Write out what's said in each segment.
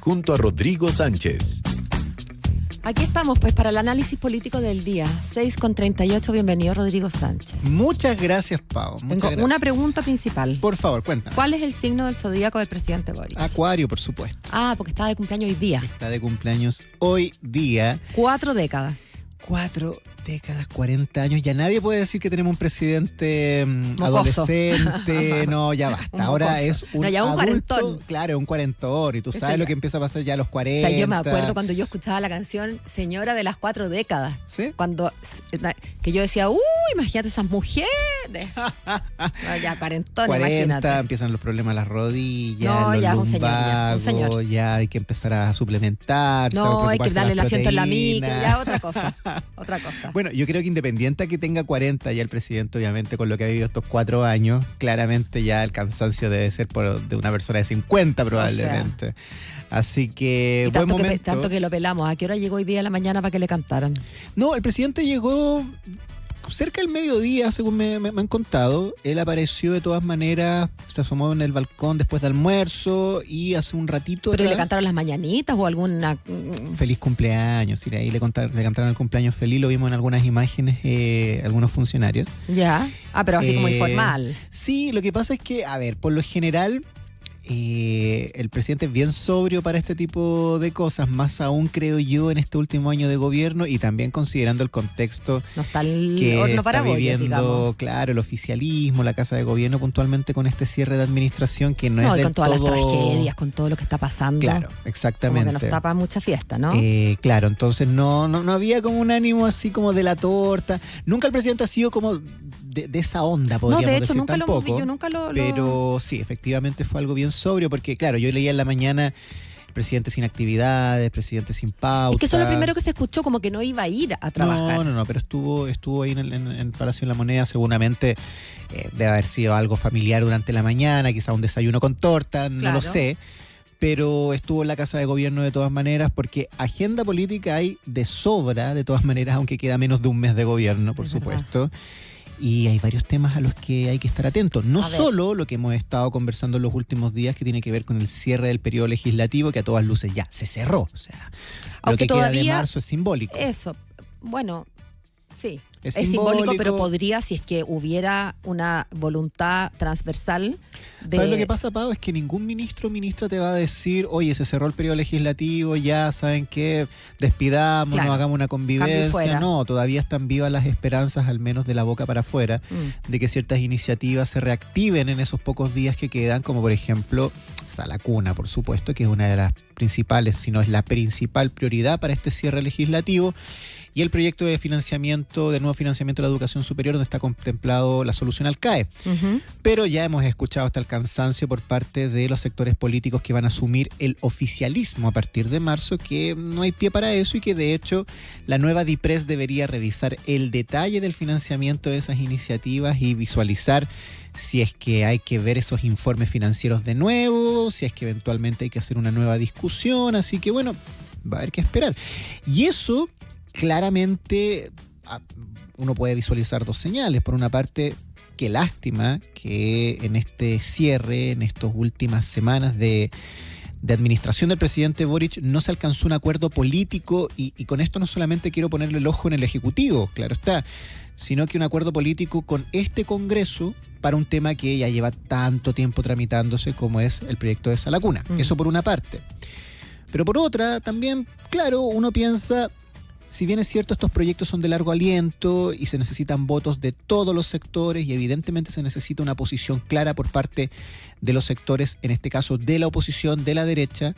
junto a Rodrigo Sánchez. Aquí estamos pues para el análisis político del día. 6:38, bienvenido Rodrigo Sánchez. Muchas gracias, Pau. Tengo una pregunta principal. Por favor, cuéntame. ¿Cuál es el signo del zodíaco del presidente Boric? Acuario, por supuesto. Ah, porque está de cumpleaños hoy día. Está de cumpleaños hoy día. 4 décadas. 4 décadas, 40 años. Ya nadie puede decir que tenemos un presidente Mocoso. adolescente. No, ya basta. Ahora mocoso. es un No, ya un adulto. cuarentón. Claro, un cuarentón. Y tú Eso sabes ya. lo que empieza a pasar ya a los 40. O sea, yo me acuerdo cuando yo escuchaba la canción Señora de las 4 décadas. ¿Sí? Cuando que yo decía, imagínate esas mujeres. No, ya cuarentón, 40, imagínate. empiezan los problemas a las rodillas, No, los ya es un señor, lumbagos, ya, un señor. ya hay que empezar a suplementarse. No, a hay que preocuparse de darle el las asiento en la micro, proteínas. ya otra cosa. Otra cosa. Bueno, yo creo que independiente a que tenga 40, ya el presidente, obviamente, con lo que ha vivido estos 4 años, claramente ya el cansancio debe ser de una persona de 50 probablemente. Así que, Y buen momento. tanto que lo pelamos. ¿A qué hora llegó hoy día de la mañana para que le cantaran? No, el presidente llegó cerca del mediodía, según me han contado. Él apareció de todas maneras, se asomó en el balcón después de almuerzo y hace un ratito... ¿Pero atrás, le cantaron las mañanitas o alguna...? feliz cumpleaños, y ahí le cantaron el cumpleaños feliz, lo vimos en algunas imágenes, algunos funcionarios. Ya. Ah, pero así como informal. Sí, lo que pasa es que, a ver, por lo general, el presidente es bien sobrio para este tipo de cosas, más aún creo yo en este último año de gobierno y también considerando el contexto No está el que horno para está bollos, viviendo, digamos. claro, el oficialismo, la Casa de Gobierno puntualmente con este cierre de administración que no, No, es y del con todas todo... las tragedias, con todo lo que está pasando. Claro, Como exactamente. que nos tapa mucha fiesta, ¿no? Claro, entonces no había como un ánimo así como de la torta. Nunca el presidente ha sido como de esa onda, podríamos No, de hecho, decir, nunca tampoco. lo hemos visto, nunca lo... Pero sí, efectivamente fue algo bien sobrio, porque claro, yo leía en la mañana el presidente sin actividades, presidente sin pauta. Es que eso es lo primero que se escuchó, como que no iba a ir a trabajar. No, pero estuvo ahí en el Palacio de la Moneda, seguramente debe haber sido algo familiar durante la mañana, quizá un desayuno con torta, no Claro. lo sé. Pero estuvo en la Casa de Gobierno de todas maneras, porque agenda política hay de sobra, de todas maneras, aunque queda menos de un mes de gobierno, por Es supuesto. Y hay varios temas a los que hay que estar atentos. No A ver. solo lo que hemos estado conversando en los últimos días, que tiene que ver con el cierre del periodo legislativo, que a todas luces ya se cerró. O sea, lo Aunque que queda de todavía marzo es simbólico. Eso, bueno, sí. Es Es simbólico, simbólico. pero podría, si es que hubiera una voluntad transversal de... ¿Sabes lo que pasa, Pau? Es que ningún ministro o ministra te va a decir, oye, se cerró el periodo legislativo, ya saben qué, despidámonos, Claro. hagamos una Cambio convivencia. fuera. No, todavía están vivas las esperanzas, al menos de la boca para afuera, de que ciertas iniciativas se reactiven en esos pocos días que quedan, como por ejemplo, la cuna, por supuesto, que es una de las principales, si no es la principal prioridad para este cierre legislativo. Y el proyecto de financiamiento, de nuevo financiamiento de la educación superior, donde está contemplado la solución al CAE. Ujú. Pero ya hemos escuchado hasta el cansancio por parte de los sectores políticos que van a asumir el oficialismo a partir de marzo, que no hay pie para eso y que de hecho la nueva DIPRES debería revisar el detalle del financiamiento de esas iniciativas y visualizar si es que hay que ver esos informes financieros de nuevo, si es que eventualmente hay que hacer una nueva discusión. Así que bueno, va a haber que esperar. Y eso claramente uno puede visualizar dos señales. Por una parte, qué lástima que en este cierre, en estas últimas semanas de administración del presidente Boric, no se alcanzó un acuerdo político y con esto no solamente quiero ponerle el ojo en el Ejecutivo, claro está, sino que un acuerdo político con este Congreso para un tema que ya lleva tanto tiempo tramitándose como es el proyecto de Sala Cuna. Eso por una parte. Pero por otra, también, claro, uno piensa, si bien es cierto, estos proyectos son de largo aliento y se necesitan votos de todos los sectores y evidentemente se necesita una posición clara por parte de los sectores, en este caso de la oposición, de la derecha.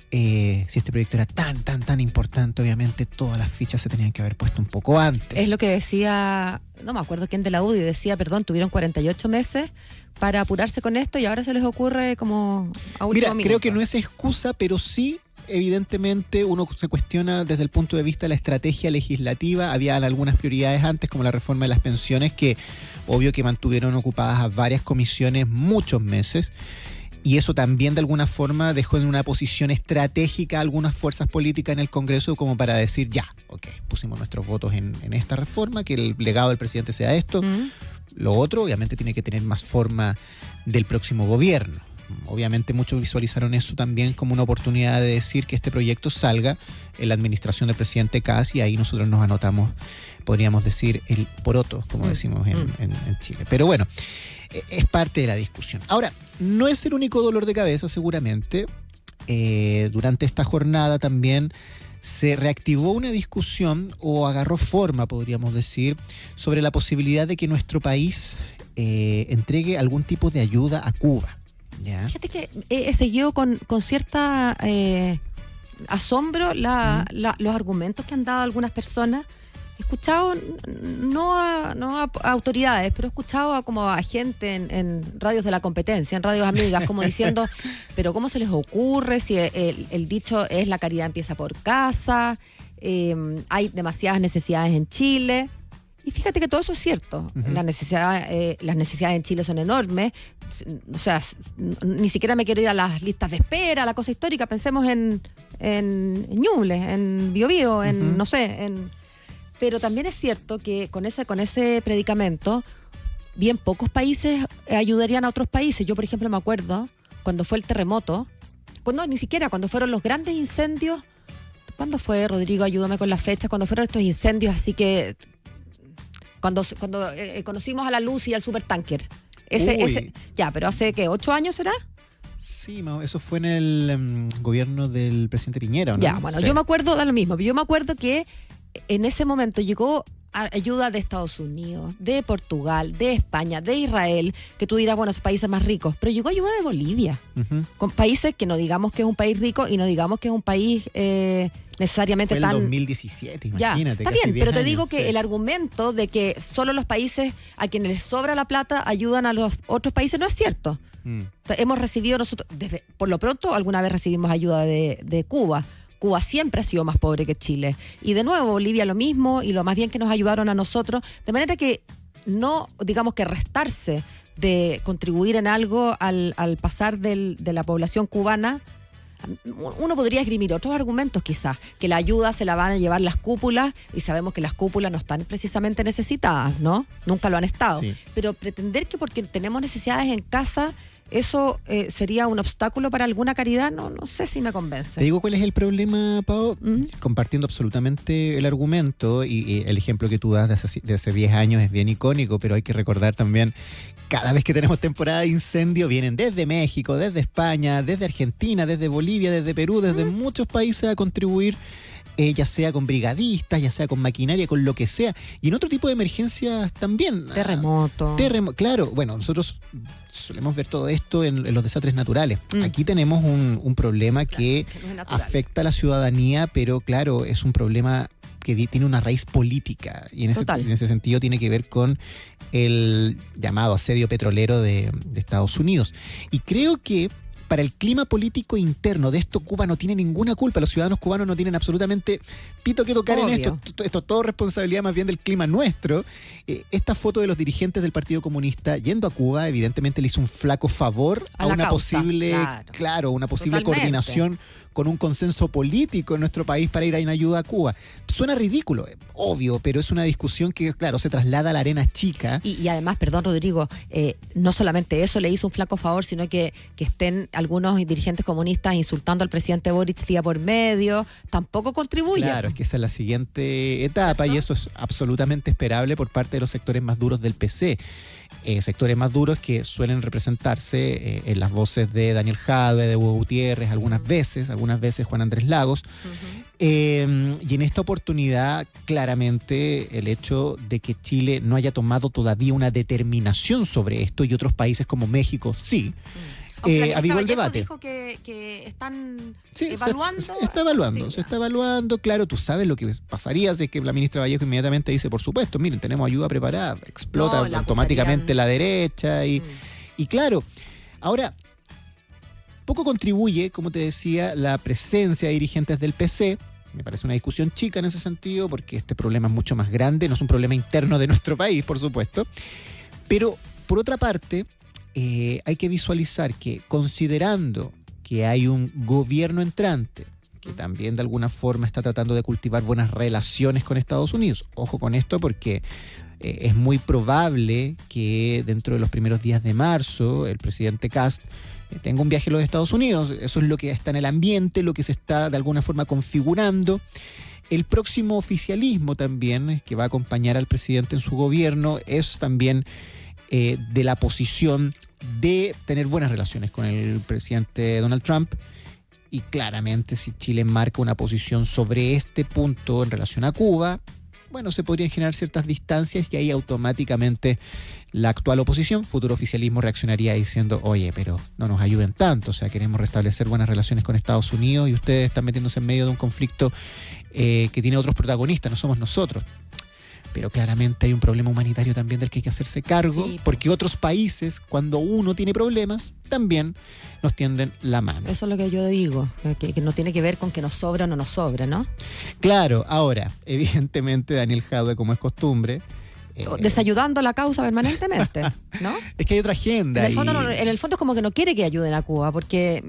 Si este proyecto era tan importante, obviamente todas las fichas se tenían que haber puesto un poco antes. Es lo que decía, no me acuerdo quién de la UDI, decía, perdón, tuvieron 48 meses para apurarse con esto y ahora se les ocurre como a último Mira, minuto. creo que no es excusa, pero sí, evidentemente, uno se cuestiona desde el punto de vista de la estrategia legislativa. Habían algunas prioridades antes, como la reforma de las pensiones, que obvio que mantuvieron ocupadas a varias comisiones muchos meses. Y eso también de alguna forma dejó en una posición estratégica a algunas fuerzas políticas en el Congreso como para decir, ya, ok, pusimos nuestros votos en esta reforma, que el legado del presidente sea esto. Lo otro obviamente tiene que tener más forma del próximo gobierno. obviamente muchos visualizaron eso también como una oportunidad de decir que este proyecto salga en la administración del presidente Kast, y ahí nosotros nos anotamos, podríamos decir, el poroto, como decimos en Chile. Pero bueno, es parte de la discusión. Ahora, no es el único dolor de cabeza, seguramente. Durante esta jornada también se reactivó una discusión, o agarró forma, podríamos decir, sobre la posibilidad de que nuestro país entregue algún tipo de ayuda a Cuba. ¿Ya? Fíjate que he seguido con cierta asombro los argumentos que han dado algunas personas. He escuchado, no a autoridades, pero he escuchado como a gente en radios de la competencia, en radios amigas, como diciendo, pero ¿cómo se les ocurre si el dicho es la caridad empieza por casa? Hay demasiadas necesidades en Chile. Y fíjate que todo eso es cierto. Las necesidades en Chile son enormes. O sea, ni siquiera me quiero ir a las listas de espera, la cosa histórica. Pensemos en Ñuble, en Biobío, no sé, pero también es cierto que con ese predicamento, bien pocos países ayudarían a otros países. Yo, por ejemplo, me acuerdo cuando fue el terremoto, ni siquiera cuando fueron los grandes incendios. ¿Cuándo fue, Rodrigo? Ayúdame con la fecha. Cuando fueron estos incendios, así que cuando conocimos a la luz y al supertanker. Ya, pero hace, ¿qué? ¿8 años será? Sí, eso fue en el gobierno del presidente Piñera, ¿no? Ya, bueno, sí. Yo me acuerdo, da lo mismo, yo me acuerdo que en ese momento llegó ayuda de Estados Unidos, de Portugal, de España, de Israel, que tú dirás, bueno, esos países más ricos, pero llegó ayuda de Bolivia, con países que no digamos que es un país rico y no digamos que es un país necesariamente fue tan... el 2017, imagínate. Ya, está bien, pero te digo que el argumento de que solo los países a quienes les sobra la plata ayudan a los otros países no es cierto. Hemos recibido nosotros, por lo pronto, alguna vez recibimos ayuda de Cuba. Cuba siempre ha sido más pobre que Chile. Y de nuevo, Bolivia lo mismo, y lo más bien que nos ayudaron a nosotros. De manera que no, digamos que restarse de contribuir en algo al pasar de la población cubana. Uno podría esgrimir otros argumentos quizás, que la ayuda se la van a llevar las cúpulas, y sabemos que las cúpulas no están precisamente necesitadas, ¿no? Nunca lo han estado. Sí. Pero pretender que porque tenemos necesidades en casa, eso sería un obstáculo para alguna caridad, no sé si me convence. Te digo cuál es el problema, Pau, compartiendo absolutamente el argumento, y el ejemplo que tú das de hace 10 años es bien icónico, pero hay que recordar también, cada vez que tenemos temporada de incendio, vienen desde México, desde España, desde Argentina, desde Bolivia, desde Perú, desde muchos países a contribuir, ya sea con brigadistas, ya sea con maquinaria, con lo que sea. Y en otro tipo de emergencias también. Terremoto. Claro, bueno, nosotros solemos ver todo esto en los desastres naturales. Aquí tenemos un problema que no afecta a la ciudadanía, pero claro, es un problema que tiene una raíz política. Y en ese sentido tiene que ver con el llamado asedio petrolero de Estados Unidos. Y creo que para el clima político interno de esto, Cuba no tiene ninguna culpa. Los ciudadanos cubanos no tienen absolutamente pito que tocar en esto. Esto es todo responsabilidad más bien del clima nuestro. Esta foto de los dirigentes del Partido Comunista yendo a Cuba, evidentemente le hizo un flaco favor a una causa, posible, una posible coordinación con un consenso político en nuestro país para ir en ayuda a Cuba. Suena ridículo, obvio, pero es una discusión que, claro, se traslada a la arena chica. Y además, perdón, Rodrigo, no solamente eso le hizo un flaco favor, sino que estén algunos dirigentes comunistas insultando al presidente Boric día por medio, tampoco contribuye. Claro, es que esa es la siguiente etapa, ¿cierto? Y eso es absolutamente esperable por parte de los sectores más duros del PC. Sectores más duros que suelen representarse en las voces de Daniel Jadwe, de Hugo Gutiérrez, algunas veces Juan Andrés Lagos. Y en esta oportunidad, claramente, el hecho de que Chile no haya tomado todavía una determinación sobre esto, y otros países como México sí. Avivó el debate. Dijo que están evaluando. Se está evaluando. Claro, tú sabes lo que pasaría si es que la ministra Vallejo inmediatamente dice, por supuesto, miren, tenemos ayuda preparada, explota automáticamente la derecha y claro, ahora poco contribuye, como te decía, la presencia de dirigentes del PC. Me parece una discusión chica en ese sentido, porque este problema es mucho más grande, no es un problema interno de nuestro país, por supuesto, pero por otra parte hay que visualizar que, considerando que hay un gobierno entrante que también de alguna forma está tratando de cultivar buenas relaciones con Estados Unidos, ojo con esto porque es muy probable que dentro de los primeros días de marzo el presidente Kast tenga un viaje a los Estados Unidos. Eso es lo que está en el ambiente, lo que se está de alguna forma configurando. El próximo oficialismo también, que va a acompañar al presidente en su gobierno, es también de la posición de tener buenas relaciones con el presidente Donald Trump. Y claramente, si Chile marca una posición sobre este punto en relación a Cuba, bueno, se podrían generar ciertas distancias y ahí automáticamente la actual oposición, futuro oficialismo, reaccionaría diciendo, oye, pero no nos ayuden tanto, o sea, queremos restablecer buenas relaciones con Estados Unidos y ustedes están metiéndose en medio de un conflicto que tiene otros protagonistas, no somos nosotros. Pero claramente hay un problema humanitario también del que hay que hacerse cargo, sí, porque otros países, cuando uno tiene problemas, también nos tienden la mano. Eso es lo que yo digo, que no tiene que ver con que nos sobra o no nos sobra, ¿no? Claro, ahora, evidentemente Daniel Jadwe, como es costumbre, desayudando la causa permanentemente, ¿no? Es que hay otra agenda. En el fondo es como que no quiere que ayuden a Cuba, porque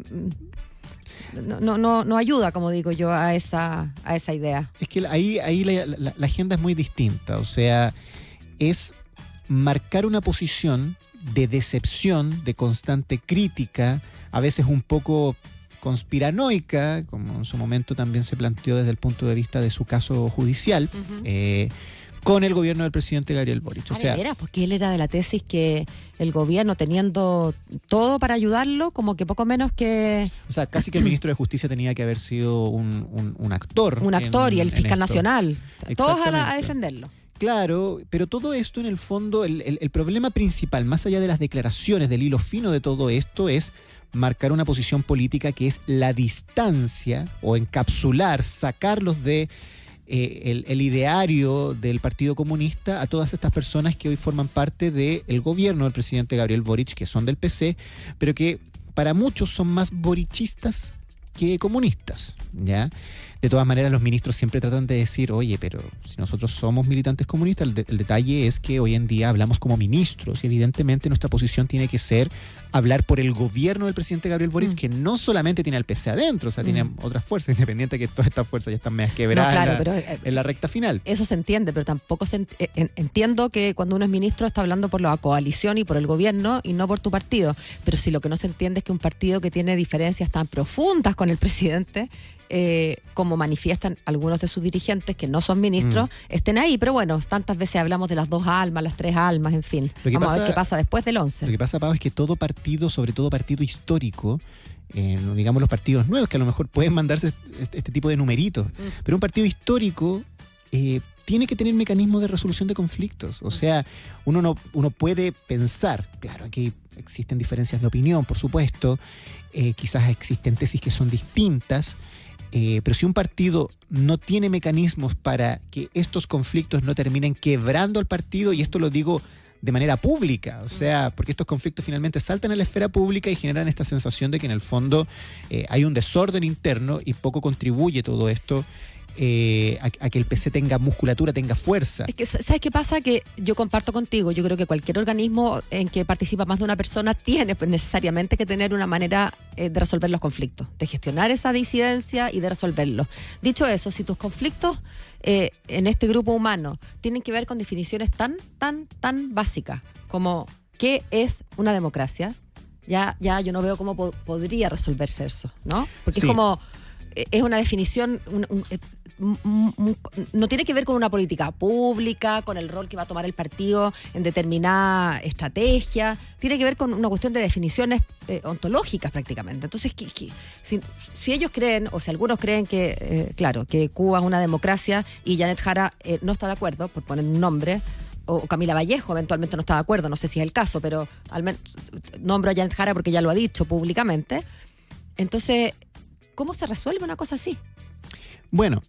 no ayuda, como digo yo, a esa idea. Es que ahí la agenda es muy distinta, o sea, es marcar una posición de decepción, de constante crítica, a veces un poco conspiranoica, como en su momento también se planteó desde el punto de vista de su caso judicial, con el gobierno del presidente Gabriel Boric. O sea, era porque él era de la tesis que el gobierno, teniendo todo para ayudarlo, como que poco menos que... O sea, casi que el ministro de Justicia tenía que haber sido un actor. Un actor y el fiscal nacional. Todos a defenderlo. Claro, pero todo esto en el fondo, el problema principal, más allá de las declaraciones, del hilo fino de todo esto, es marcar una posición política que es la distancia o encapsular, sacarlos de el ideario del Partido Comunista a todas estas personas que hoy forman parte del gobierno del presidente Gabriel Boric, que son del PC, pero que para muchos son más borichistas que comunistas, ¿ya? De todas maneras, los ministros siempre tratan de decir, oye, pero si nosotros somos militantes comunistas, el detalle es que hoy en día hablamos como ministros y evidentemente nuestra posición tiene que ser hablar por el gobierno del presidente Gabriel Boric, que no solamente tiene al PC adentro, o sea, tiene otras fuerzas, independiente de que todas estas fuerzas ya están medias quebradas en la recta final. Eso se entiende, pero tampoco entiendo que cuando uno es ministro está hablando por la coalición y por el gobierno y no por tu partido. Pero si lo que no se entiende es que un partido que tiene diferencias tan profundas con el presidente, como manifiestan algunos de sus dirigentes que no son ministros, estén ahí. Pero bueno, tantas veces hablamos de las 2 almas, las 3 almas, en fin. Vamos a ver qué pasa después del 11. Lo que pasa, Pau, es que todo partido, sobre todo partido histórico, digamos los partidos nuevos, que a lo mejor pueden mandarse este tipo de numeritos, pero un partido histórico tiene que tener mecanismos de resolución de conflictos. O sea, uno puede pensar, claro, aquí existen diferencias de opinión, por supuesto, quizás existen tesis que son distintas, pero si un partido no tiene mecanismos para que estos conflictos no terminen quebrando al partido, y esto lo digo de manera pública, o sea, porque estos conflictos finalmente saltan a la esfera pública y generan esta sensación de que en el fondo hay un desorden interno y poco contribuye todo esto a que el PC tenga musculatura, tenga fuerza. Es que, ¿sabes qué pasa? Que yo comparto contigo, yo creo que cualquier organismo en que participa más de una persona tiene necesariamente que tener una manera de resolver los conflictos, de gestionar esa disidencia y de resolverlos. Dicho eso, si tus conflictos en este grupo humano tienen que ver con definiciones tan básicas como ¿qué es una democracia? Ya yo no veo cómo podría resolverse eso, ¿no? Porque sí, es como... Es una definición, no tiene que ver con una política pública, con el rol que va a tomar el partido en determinada estrategia, tiene que ver con una cuestión de definiciones ontológicas prácticamente. Entonces, si ellos creen, o si algunos creen que, claro, que Cuba es una democracia y Janet Jara no está de acuerdo, por poner un nombre, o Camila Vallejo eventualmente no está de acuerdo, no sé si es el caso, pero al menos nombro a Janet Jara porque ya lo ha dicho públicamente. Entonces, ¿cómo se resuelve una cosa así? Bueno,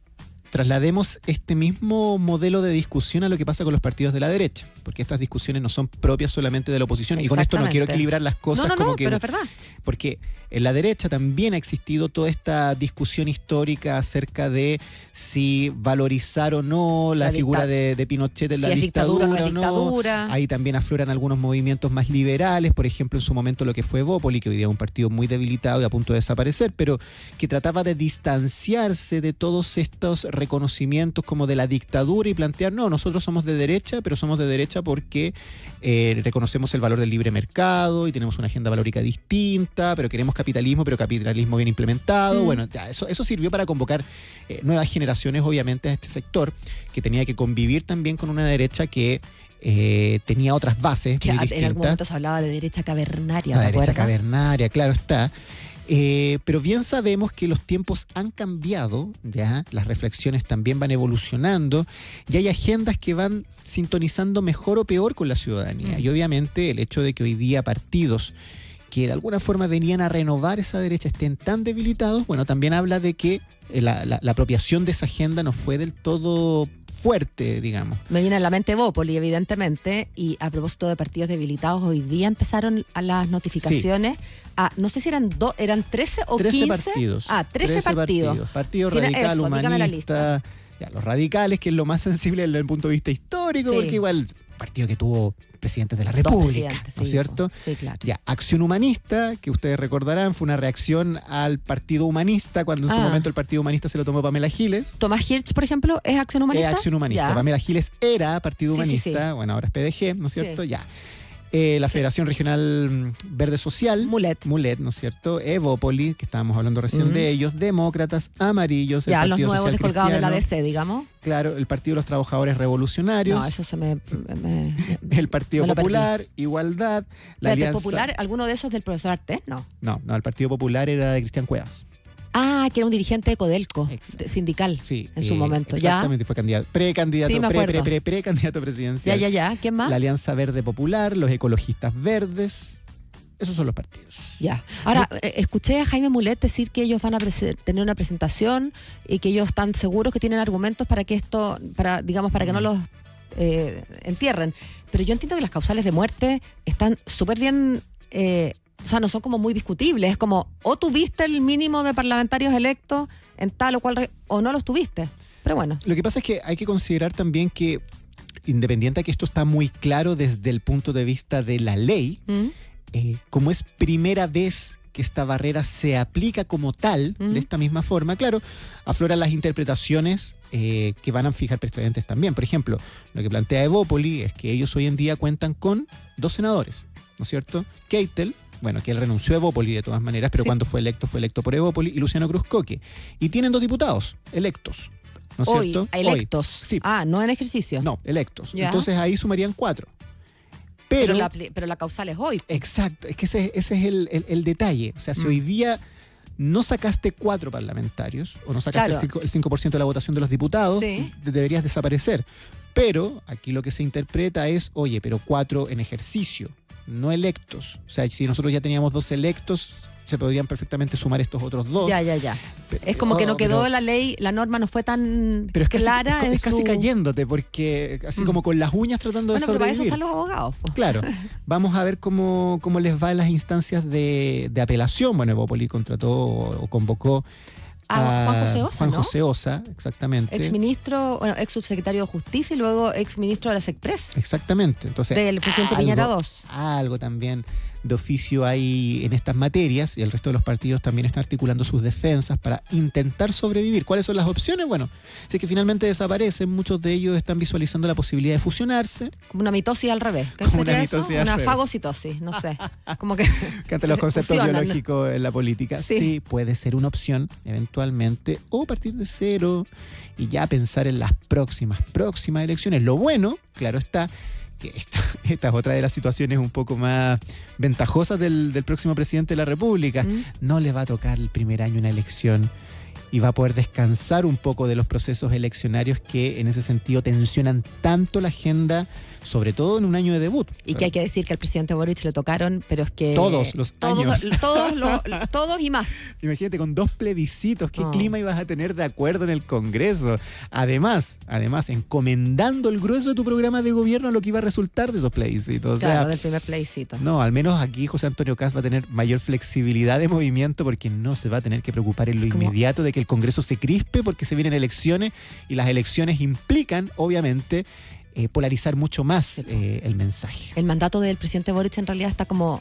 traslademos este mismo modelo de discusión a lo que pasa con los partidos de la derecha, porque estas discusiones no son propias solamente de la oposición, y con esto no quiero equilibrar las cosas pero es verdad. Porque en la derecha también ha existido toda esta discusión histórica acerca de si valorizar o no la figura de Pinochet en la dictadura o no. Dictadura. Ahí también afloran algunos movimientos más liberales, por ejemplo en su momento lo que fue Bópoli, que hoy día es un partido muy debilitado y a punto de desaparecer, pero que trataba de distanciarse de todos estos reconocimientos como de la dictadura y plantear, no, nosotros somos de derecha, pero somos de derecha porque reconocemos el valor del libre mercado y tenemos una agenda valórica distinta, pero queremos capitalismo, pero capitalismo bien implementado. Bueno, ya, eso sirvió para convocar nuevas generaciones, obviamente, a este sector, que tenía que convivir también con una derecha que tenía otras bases Que muy en distintas. algún momento se hablaba de derecha cavernaria, La ¿te derecha acuerdas? cavernaria, claro está. Pero bien sabemos que los tiempos han cambiado, ya las reflexiones también van evolucionando y hay agendas que van sintonizando mejor o peor con la ciudadanía. Y obviamente el hecho de que hoy día partidos que de alguna forma venían a renovar esa derecha estén tan debilitados, bueno, también habla de que la apropiación de esa agenda no fue del todo fuerte, digamos. Me viene a la mente Bópoli, evidentemente, y a propósito de partidos debilitados, hoy día empezaron a las notificaciones no sé si eran 13 o 13 15. partidos. 13 partidos. Partido Tiene radical, eso, dígame la humanista. Ya, los radicales, que es lo más sensible desde el punto de vista histórico, Sí. porque igual partido que tuvo presidentes de la República, ¿no es cierto? Sí, claro. Ya, Acción Humanista, que ustedes recordarán, fue una reacción al Partido Humanista, cuando en su momento el Partido Humanista se lo tomó Pamela Giles. Tomás Hirsch, por ejemplo, ¿es Acción Humanista? Es Acción Humanista. Ya. Pamela Giles era Partido Sí, sí, Humanista, sí. bueno, ahora es PDG, ¿no es cierto? Sí. Ya. La Federación Regional Verde Social. Mulet, ¿no es cierto? Evópoli, que estábamos hablando recién de ellos, Demócratas, Amarillos, ya, el los Partido nuevos Social descolgados de la Cristiano, DC, digamos. claro, el Partido de los Trabajadores Revolucionarios, No, eso se me el Partido me lo perdí. Popular, Igualdad, la Espérate, Alianza... Popular, ¿alguno de esos del profesor Artés? No. No, el Partido Popular era de Cristian Cuevas. Que era un dirigente de Codelco, Exacto. sindical, Sí, en su momento. ¿Ya? exactamente, fue candidato, precandidato, Sí, me acuerdo. precandidato presidencial. Ya. ¿Quién más? La Alianza Verde Popular, los Ecologistas Verdes, esos son los partidos. Ya. Ahora, escuché a Jaime Mulet decir que ellos van a tener una presentación y que ellos están seguros que tienen argumentos para que para que no los entierren. Pero yo entiendo que las causales de muerte están súper bien, o sea, no son como muy discutibles. Es como, o tuviste el mínimo de parlamentarios electos en tal o cual, o no los tuviste. Pero bueno. Lo que pasa es que hay que considerar también que, independiente de que esto está muy claro desde el punto de vista de la ley, como es primera vez que esta barrera se aplica como tal, de esta misma forma, claro, afloran las interpretaciones que van a fijar precedentes también. Por ejemplo, lo que plantea Evópoli es que ellos hoy en día cuentan con 2 senadores, ¿no es cierto? Keitel, bueno, que él renunció a Evópoli de todas maneras, pero Sí. cuando fue electo por Evópoli, y Luciano Cruzcoque. Y tienen 2 diputados electos, ¿no es Hoy, cierto? electos. Sí. No en ejercicio. No, electos. Ya. Entonces ahí sumarían 4. Pero la causal es hoy. Exacto, es que ese es el detalle. O sea, si hoy día no sacaste 4 parlamentarios, o no sacaste Claro. el 5% de la votación de los diputados, Sí. deberías desaparecer. Pero aquí lo que se interpreta es, oye, pero 4 en ejercicio, no electos. O sea, si nosotros ya teníamos 2 electos, se podrían perfectamente sumar estos otros 2. Ya. Es como que no quedó la ley, la norma no fue tan Pero es casi, clara. es casi en su... cayéndote, porque así como con las uñas tratando Bueno, de pero para eso sobrevivir. están los abogados. Po. Claro, vamos a ver cómo les va en las instancias de apelación. Bueno, Evópoli contrató o convocó a Juan José Osa, Juan ¿no? José Osa, exactamente. Ex subsecretario de Justicia y luego ex ministro de las Express. Exactamente. Entonces, Del presidente Piñera II. Algo también de oficio hay en estas materias, y el resto de los partidos también están articulando sus defensas para intentar sobrevivir. ¿Cuáles son las opciones? Bueno, si es que finalmente desaparecen, muchos de ellos están visualizando la posibilidad de fusionarse. Como una mitosis al revés. ¿Qué Como sería una eso? mitosis al Una revés. fagocitosis, no sé. Como que Que ante los se conceptos fusionan, ¿no? biológicos en la política, Sí. sí puede ser una opción eventualmente, o partir de cero y ya pensar en las próximas elecciones. Lo bueno, claro está, que esta es otra de las situaciones un poco más ventajosas del próximo presidente de la República. No le va a tocar el primer año una elección y va a poder descansar un poco de los procesos eleccionarios que en ese sentido tensionan tanto la agenda, sobre todo en un año de debut. Y que hay que decir que al presidente Boric le tocaron, pero es que... Todos los años. Todos y más. Imagínate, con 2 plebiscitos, ¿qué Oh. clima ibas a tener de acuerdo en el Congreso? Además, encomendando el grueso de tu programa de gobierno a lo que iba a resultar de esos plebiscitos. O Claro, sea, del primer plebiscito. no, al menos aquí José Antonio Kast va a tener mayor flexibilidad de movimiento porque no se va a tener que preocupar en lo Como- inmediato de que el Congreso se crispe porque se vienen elecciones y las elecciones implican, obviamente, polarizar mucho más el mensaje. El mandato del presidente Boric en realidad está como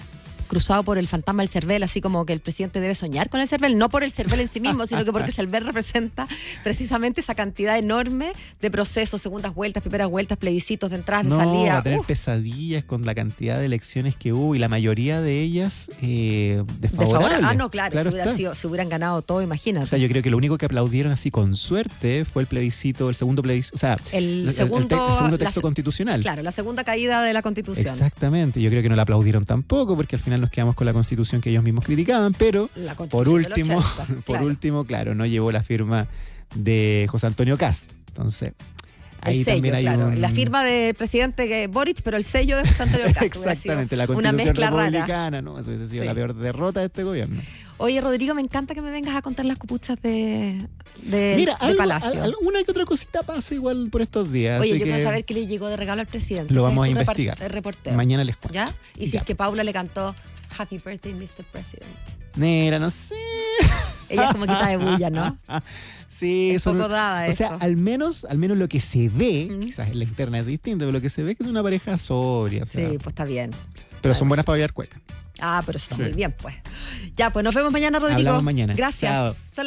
cruzado por el fantasma del CERVEL, así como que el presidente debe soñar con el CERVEL, no por el CERVEL en sí mismo, sino que porque el CERVEL representa precisamente esa cantidad enorme de procesos, segundas vueltas, primeras vueltas, plebiscitos de entradas, de No, salida. va a tener pesadillas con la cantidad de elecciones que hubo y la mayoría de ellas desfavorables. Ah, no, claro, está. si hubieran ganado todo, imagínate. O sea, yo creo que lo único que aplaudieron así con suerte fue el segundo plebiscito, o sea, el segundo texto constitucional. Claro, la segunda caída de la Constitución. Exactamente, yo creo que no la aplaudieron tampoco porque al final nos quedamos con la Constitución que ellos mismos criticaban, pero La por Constitución último, del 80, claro, no llevó la firma de José Antonio Cast. Entonces, ahí el sello, también hay claro. un... La firma del presidente Boric, pero el sello de José Antonio Castro. Exactamente, la una Constitución mezcla rara. republicana, ¿no? Eso hubiese sido la peor derrota de este gobierno. Oye, Rodrigo, me encanta que me vengas a contar las copuchas de Mira, Palacio. una que otra cosita pasa igual por estos días. Oye, así yo que quiero saber qué le llegó de regalo al presidente. lo Ese vamos es a tu investigar. reporteo. Mañana les cuento. ¿Ya? Y si Ya. es que Paula le cantó Happy Birthday, Mr. President. Mira, no sé. Ella es como quita de bulla, ¿no? Sí, Es poco dada o sea, eso. al menos lo que se ve, quizás en la interna es distinto, pero lo que se ve es que es una pareja sobria. O sea, Sí, pues está bien. pero son buenas para bailar cueca. Ah, pero eso está Sí. muy bien, pues. Ya, pues nos vemos mañana, Rodrigo. Hablamos mañana. Gracias. Chao. Son las